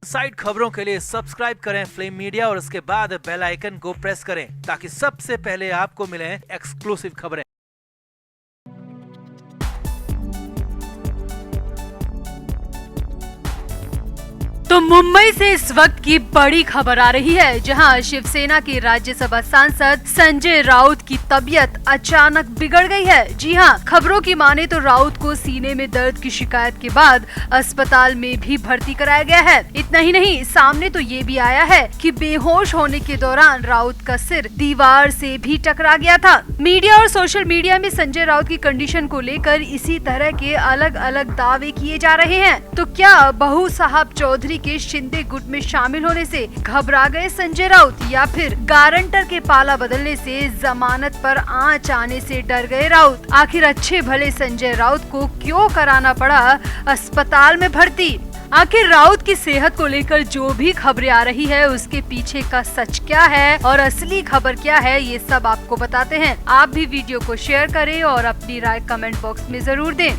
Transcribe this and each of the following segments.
Side खबरों के लिए सब्सक्राइब करें फ्लेम मीडिया और उसके बाद बेल आइकन को प्रेस करें ताकि सबसे पहले आपको मिले एक्सक्लूसिव खबरें। तो मुंबई से इस वक्त की बड़ी खबर आ रही है, जहां शिवसेना के राज्यसभा सांसद संजय राउत की तबीयत अचानक बिगड़ गई है। जी हां, खबरों की माने तो राउत को सीने में दर्द की शिकायत के बाद अस्पताल में भी भर्ती कराया गया है। इतना ही नहीं, सामने तो ये भी आया है कि बेहोश होने के दौरान राउत का सिर दीवार से भी टकरा गया था। मीडिया और सोशल मीडिया में संजय राउत की कंडीशन को लेकर इसी तरह के अलग अलग दावे किए जा रहे हैं। तो क्या बहू साहब चौधरी के शिंदे गुट में शामिल होने से घबरा गए संजय राउत, या फिर गारंटर के पाला बदलने से जमानत पर आंच आने से डर गए राउत? आखिर अच्छे भले संजय राउत को क्यों कराना पड़ा अस्पताल में भर्ती? आखिर राउत की सेहत को लेकर जो भी खबरें आ रही है, उसके पीछे का सच क्या है और असली खबर क्या है, ये सब आपको बताते हैं। आप भी वीडियो को शेयर करें और अपनी राय कमेंट बॉक्स में जरूर दें।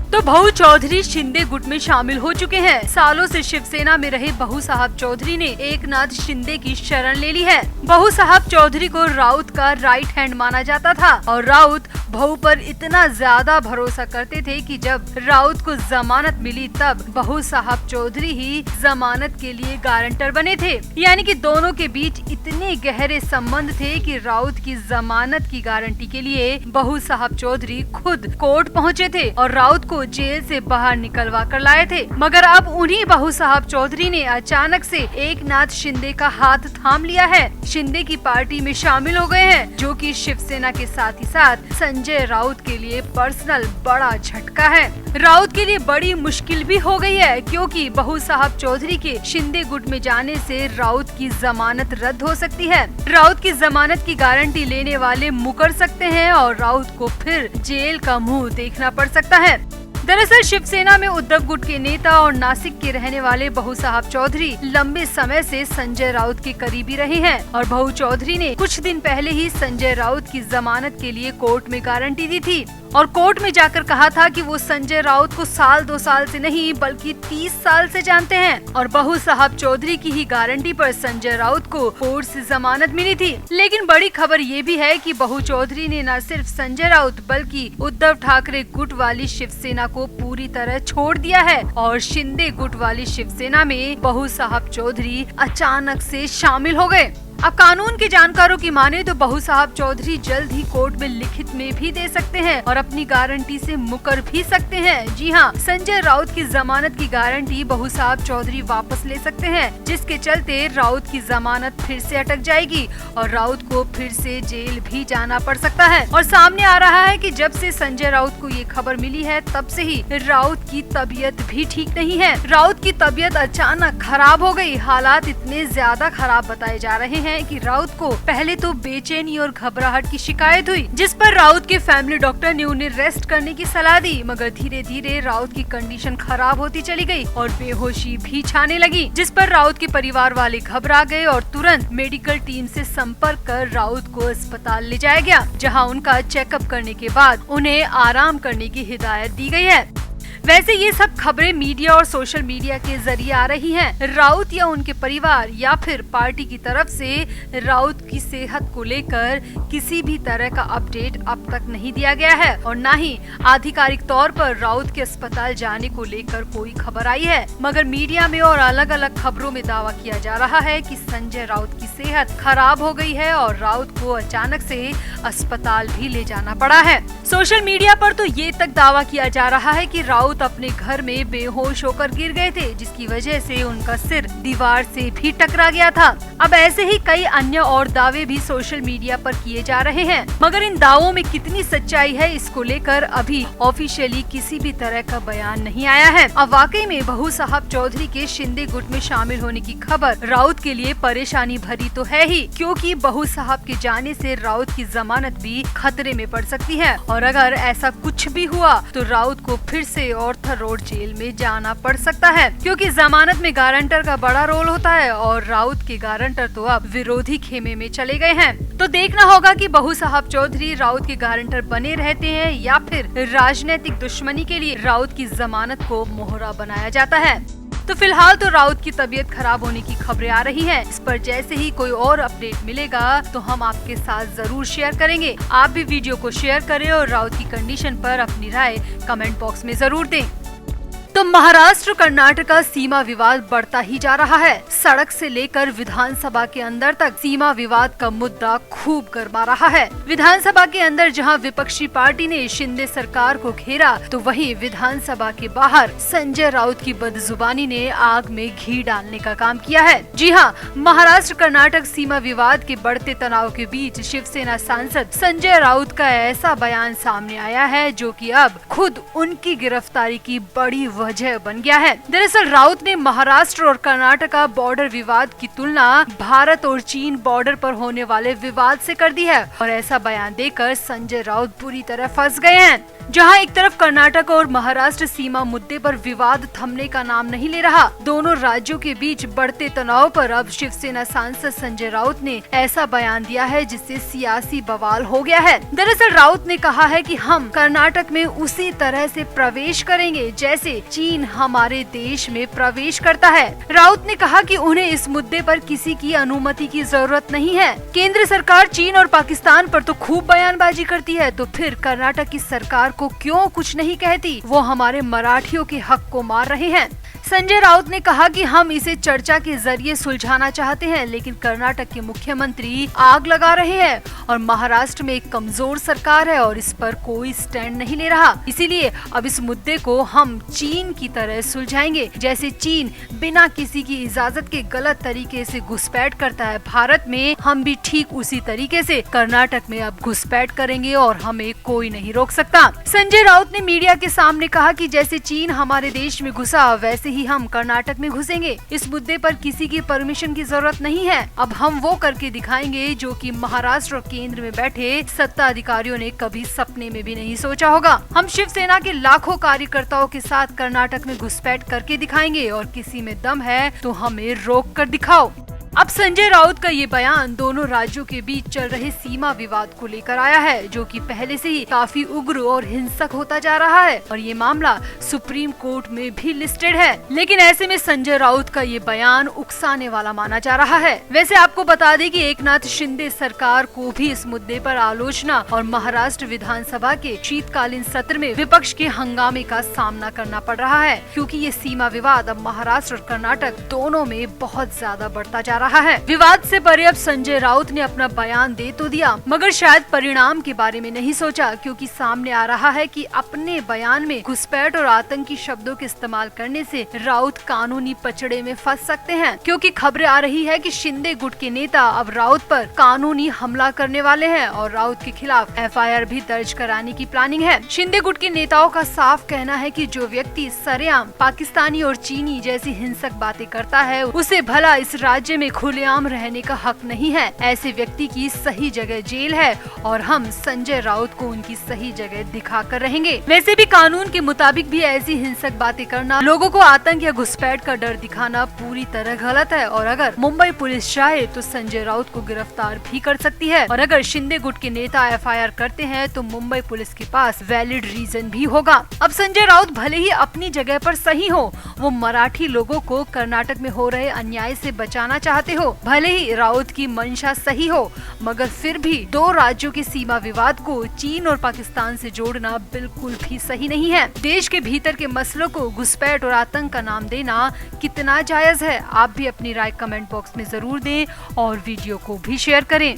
तो बहू चौधरी शिंदे गुट में शामिल हो चुके हैं। सालों से शिवसेना में रहे बहू साहब चौधरी ने एकनाथ शिंदे की शरण ले ली है। बहू साहब चौधरी को राउत का राइट हैंड माना जाता था और राउत बहू पर इतना ज्यादा भरोसा करते थे कि जब राउत को जमानत मिली तब बहू साहब चौधरी ही जमानत के लिए गारंटर बने थे। यानी कि दोनों के बीच इतने गहरे संबंध थे कि राउत की जमानत की गारंटी के लिए बहू साहब चौधरी खुद कोर्ट पहुँचे थे और राउत को जेल से बाहर निकलवा कर लाए थे। मगर अब उन्हीं बहू साहब चौधरी ने अचानक से एकनाथ शिंदे का हाथ थाम लिया है। शिंदे की पार्टी में शामिल हो गए हैं, जो कि शिवसेना के साथ ही साथ संजय राउत के लिए पर्सनल बड़ा झटका है। राउत के लिए बड़ी मुश्किल भी हो गई है, क्योंकि बहू साहब चौधरी के शिंदे गुट में जाने से राउत की जमानत रद्द हो सकती है। राउत की जमानत की गारंटी लेने वाले मुकर सकते हैं और राउत को फिर जेल का मुंह देखना पड़ सकता है। दरअसल शिवसेना में उद्धव गुट के नेता और नासिक के रहने वाले बहू साहब चौधरी लंबे समय से संजय राउत के करीबी रहे हैं और बहू चौधरी ने कुछ दिन पहले ही संजय राउत की जमानत के लिए कोर्ट में गारंटी दी थी और कोर्ट में जाकर कहा था कि वो संजय राउत को साल 2 साल से नहीं बल्कि 30 साल से जानते हैं और बहू साहब चौधरी की ही गारंटी पर संजय राउत को कोर्ट से जमानत मिली थी। लेकिन बड़ी खबर ये भी है कि बहू चौधरी ने न सिर्फ संजय राउत बल्कि उद्धव ठाकरे गुट वाली शिवसेना को पूरी तरह छोड़ दिया है और शिंदे गुट वाली शिवसेना में बहू साहब चौधरी अचानक से शामिल हो गए। अब कानून के जानकारों की माने तो बहू साहब चौधरी जल्द ही कोर्ट में लिखित में भी दे सकते हैं और अपनी गारंटी से मुकर भी सकते हैं। जी हाँ, संजय राउत की जमानत की गारंटी बहू साहब चौधरी वापस ले सकते हैं, जिसके चलते राउत की जमानत फिर से अटक जाएगी और राउत को फिर से जेल भी जाना पड़ सकता है। और सामने आ रहा है कि जब से संजय राउत को ये खबर मिली है, तब से ही राउत की तबीयत भी ठीक नहीं है। राउत की तबीयत अचानक खराब हो गई। हालात इतने ज्यादा खराब बताए जा रहे हैं कि राउत को पहले तो बेचैनी और घबराहट की शिकायत हुई, जिस पर राउत के फैमिली डॉक्टर ने उन्हें रेस्ट करने की सलाह दी। मगर धीरे धीरे राउत की कंडीशन खराब होती चली गई और बेहोशी भी छाने लगी, जिस पर राउत के परिवार वाले घबरा गए और तुरंत मेडिकल टीम से संपर्क कर राउत को अस्पताल ले जाया गया, जहां उनका चेकअप करने के बाद उन्हें आराम करने की हिदायत दी गई है। वैसे ये सब खबरें मीडिया और सोशल मीडिया के जरिए आ रही हैं। राउत या उनके परिवार या फिर पार्टी की तरफ से राउत की सेहत को लेकर किसी भी तरह का अपडेट अब तक नहीं दिया गया है और न ही आधिकारिक तौर पर राउत के अस्पताल जाने को लेकर कोई खबर आई है। मगर मीडिया में और अलग अलग खबरों में दावा किया जा रहा है कि संजय राउत की सेहत खराब हो गई है और राउत को अचानक से अस्पताल भी ले जाना पड़ा है। सोशल मीडिया पर तो ये तक दावा किया जा रहा है कि राउत अपने घर में बेहोश होकर गिर गए थे, जिसकी वजह से उनका सिर दीवार से भी टकरा गया था। अब ऐसे ही कई अन्य और दावे भी सोशल मीडिया पर किए जा रहे हैं, मगर इन दावों में कितनी सच्चाई है, इसको लेकर अभी ऑफिशियली किसी भी तरह का बयान नहीं आया है। अब वाकई में बहू साहब चौधरी के शिंदे गुट में शामिल होने की खबर राउत के लिए परेशानी भरी तो है ही, क्योंकि बहू साहब के जाने से राउत की जमानत भी खतरे में पड़ सकती है और अगर ऐसा कुछ भी हुआ तो राउत को फिर से ऑर्थर रोड जेल में जाना पड़ सकता है, क्योंकि जमानत में गारंटर का बड़ा रोल होता है और राउत के गारंटर तो अब विरोधी खेमे में चले गए हैं। तो देखना होगा कि बहू साहब चौधरी राउत के गारंटर बने रहते हैं या फिर राजनीतिक दुश्मनी के लिए राउत की जमानत को मोहरा बनाया जाता है। तो फिलहाल तो राउत की तबीयत खराब होने की खबरें आ रही हैं। इस पर जैसे ही कोई और अपडेट मिलेगा तो हम आपके साथ जरूर शेयर करेंगे। आप भी वीडियो को शेयर करें और राउत की कंडीशन पर अपनी राय कमेंट बॉक्स में जरूर दें। तो महाराष्ट्र कर्नाटक सीमा विवाद बढ़ता ही जा रहा है। सड़क से लेकर विधानसभा के अंदर तक सीमा विवाद का मुद्दा खूब गर्मा रहा है। विधानसभा के अंदर जहां विपक्षी पार्टी ने शिंदे सरकार को घेरा, तो वहीं विधानसभा के बाहर संजय राउत की बदजुबानी ने आग में घी डालने का काम किया है। जी हां, महाराष्ट्र कर्नाटक सीमा विवाद के बढ़ते तनाव के बीच शिवसेना सांसद संजय राउत का ऐसा बयान सामने आया है जो कि अब खुद उनकी गिरफ्तारी की बड़ी वजह बन गया है। दरअसल राउत ने महाराष्ट्र और कर्नाटक बॉर्डर विवाद की तुलना भारत और चीन बॉर्डर पर होने वाले विवाद से कर दी है और ऐसा बयान देकर संजय राउत बुरी तरह फंस गए हैं। जहां एक तरफ कर्नाटक और महाराष्ट्र सीमा मुद्दे पर विवाद थमने का नाम नहीं ले रहा, दोनों राज्यों के बीच बढ़ते तनाव पर अब शिवसेना सांसद संजय राउत ने ऐसा बयान दिया है जिससे सियासी बवाल हो गया है। दरअसल राउत ने कहा है कि हम कर्नाटक में उसी तरह से प्रवेश करेंगे जैसे चीन हमारे देश में प्रवेश करता है। राउत ने कहा कि उन्हें इस मुद्दे पर किसी की अनुमति की जरूरत नहीं है। केंद्र सरकार चीन और पाकिस्तान पर तो खूब बयानबाजी करती है, तो फिर कर्नाटक की सरकार को क्यों कुछ नहीं कहती? वो हमारे मराठियों के हक को मार रहे हैं। संजय राउत ने कहा कि हम इसे चर्चा के जरिए सुलझाना चाहते हैं, लेकिन कर्नाटक के मुख्यमंत्री आग लगा रहे हैं और महाराष्ट्र में एक कमजोर सरकार है और इस पर कोई स्टैंड नहीं ले रहा। इसीलिए अब इस मुद्दे को हम चीन की तरह सुलझाएंगे जैसे चीन बिना किसी की इजाजत के गलत तरीके से घुसपैठ करता है भारत में, हम भी ठीक उसी तरीके से कर्नाटक में अब घुसपैठ करेंगे और हमें कोई नहीं रोक सकता। संजय राउत ने मीडिया के सामने कहा कि जैसे चीन हमारे देश में घुसा वैसे ही हम कर्नाटक में घुसेंगे। इस मुद्दे पर किसी की परमिशन की जरूरत नहीं है। अब हम वो करके दिखाएंगे जो कि महाराष्ट्र और केंद्र में बैठे सत्ता अधिकारियों ने कभी सपने में भी नहीं सोचा होगा। हम शिवसेना के लाखों कार्यकर्ताओं के साथ कर्नाटक में घुसपैठ करके दिखाएंगे और किसी में दम है तो हमें रोक कर दिखाओ। अब संजय राउत का ये बयान दोनों राज्यों के बीच चल रहे सीमा विवाद को लेकर आया है, जो कि पहले से ही काफी उग्र और हिंसक होता जा रहा है और ये मामला सुप्रीम कोर्ट में भी लिस्टेड है। लेकिन ऐसे में संजय राउत का ये बयान उकसाने वाला माना जा रहा है। वैसे आपको बता दें कि एकनाथ शिंदे सरकार को भी इस मुद्दे पर आलोचना और महाराष्ट्र विधानसभा के शीतकालीन सत्र में विपक्ष के हंगामे का सामना करना पड़ रहा है, क्योंकि ये सीमा विवाद अब महाराष्ट्र और कर्नाटक दोनों में बहुत ज्यादा बढ़ता जा रहा है। विवाद से परे अब संजय राउत ने अपना बयान दे तो दिया, मगर शायद परिणाम के बारे में नहीं सोचा, क्योंकि सामने आ रहा है कि अपने बयान में घुसपैठ और आतंकी शब्दों के इस्तेमाल करने से राउत कानूनी पचड़े में फंस सकते हैं। क्योंकि खबरें आ रही है कि शिंदे गुट के नेता अब राउत पर कानूनी हमला करने वाले हैं और राउत के खिलाफ FIR भी दर्ज कराने की प्लानिंग है। शिंदे गुट के नेताओं का साफ कहना है कि जो व्यक्ति सरेआम पाकिस्तानी और चीनी जैसी हिंसक बातें करता है उसे भला इस राज्य में खुलेआम रहने का हक नहीं है। ऐसे व्यक्ति की सही जगह जेल है और हम संजय राउत को उनकी सही जगह दिखाकर रहेंगे। वैसे भी कानून के मुताबिक भी ऐसी हिंसक बातें करना, लोगों को आतंक या घुसपैठ का डर दिखाना पूरी तरह गलत है और अगर मुंबई पुलिस चाहे तो संजय राउत को गिरफ्तार भी कर सकती है और अगर शिंदे गुट के नेता FIR करते हैं तो मुंबई पुलिस के पास वैलिड रीजन भी होगा। अब संजय राउत भले ही अपनी जगह पर सही हो, वो मराठी लोगों को कर्नाटक में हो रहे अन्याय से बचाना चाहते हो, भले ही राउत की मंशा सही हो, मगर फिर भी दो राज्यों के सीमा विवाद को चीन और पाकिस्तान से जोड़ना बिल्कुल भी सही नहीं है। देश के भीतर के मसलों को घुसपैठ और आतंक का नाम देना कितना जायज है? आप भी अपनी राय कमेंट बॉक्स में जरूर दें और वीडियो को भी शेयर करें।